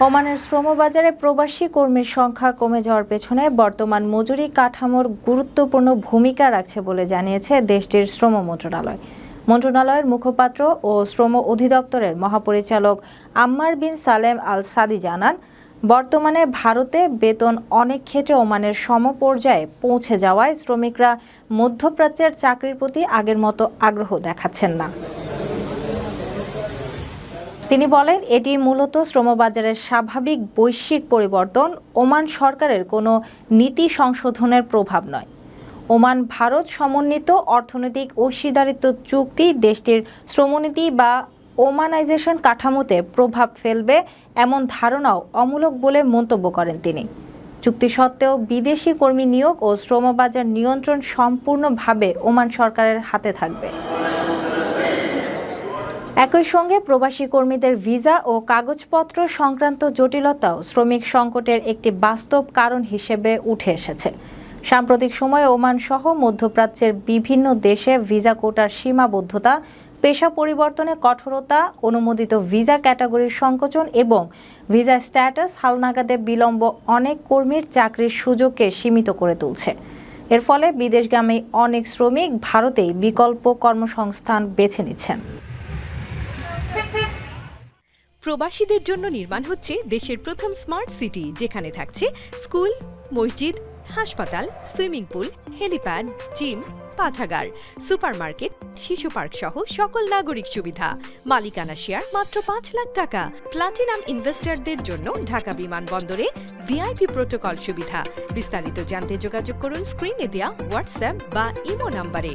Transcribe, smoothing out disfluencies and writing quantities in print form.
ওমানের শ্রমবাজারে প্রবাসী কর্মীর সংখ্যা কমে যাওয়ার পেছনে বর্তমান মজুরি কাঠামোর গুরুত্বপূর্ণ ভূমিকা রাখছে বলে জানিয়েছে দেশটির শ্রম মন্ত্রণালয়। মন্ত্রণালয়ের মুখপাত্র ও শ্রম অধিদপ্তরের মহাপরিচালক আম্মার বিন সালেম আল সাদি জানান, বর্তমানে ভারতে বেতন অনেক ক্ষেত্রে ওমানের সমপর্যায়ে পৌঁছে যাওয়ায় শ্রমিকরা মধ্যপ্রাচ্যের চাকরির প্রতি আগের মতো আগ্রহ দেখাচ্ছেন না। তিনি বলেন, এটি মূলত শ্রমবাজারের স্বাভাবিক বৈশ্বিক পরিবর্তন, ওমান সরকারের কোনো নীতি সংশোধনের প্রভাব নয়। ওমান ভারত সমন্বিত অর্থনৈতিক অংশীদারিত্ব চুক্তি দেশটির শ্রমনীতি বা ওমানাইজেশন কাঠামোতে প্রভাব ফেলবে এমন ধারণাও অমূলক বলে মন্তব্য করেন তিনি। চুক্তি সত্ত্বেও বিদেশি কর্মী নিয়োগ ও শ্রমবাজার নিয়ন্ত্রণ সম্পূর্ণভাবে ওমান সরকারের হাতে থাকবে। একই সঙ্গে প্রবাসী কর্মীদের ভিসা ও কাগজপত্র সংক্রান্ত জটিলতাও শ্রমিক সংকটের একটি বাস্তব কারণ হিসেবে উঠে এসেছে। সাম্প্রতিক সময়ে ওমান সহ মধ্যপ্রাচ্যের বিভিন্ন দেশে ভিসা কোটার সীমাবদ্ধতা, পেশা পরিবর্তনে কঠোরতা, অনুমোদিত ভিসা ক্যাটাগরির সংকোচন এবং ভিসা স্ট্যাটাস হালনাগাদে বিলম্ব অনেক কর্মীর চাকরির সুযোগকে সীমিত করে তুলছে। এর ফলে বিদেশগামী অনেক শ্রমিক ভারতেই বিকল্প কর্মসংস্থান বেছে নিচ্ছেন। প্রবাসীদের জন্য নির্মাণ হচ্ছে দেশের প্রথম স্মার্ট সিটি, যেখানে থাকছে স্কুল, মসজিদ, হাসপাতাল, সুইমিং পুল, হেলিপ্যাড, জিম, পাঠাগার, সুপারমার্কেট, শিশু পার্ক সহ সকল নাগরিক সুবিধা। মালিকানা শেয়ার মাত্র ৫ লাখ টাকা। প্লাটিনাম ইনভেস্টরদের জন্য ঢাকা বিমানবন্দরে ভিআইপি প্রোটোকল সুবিধা। বিস্তারিত জানতে যোগাযোগ করুন স্ক্রিনে দেয়া হোয়াটসঅ্যাপ বা ইমো নাম্বারে।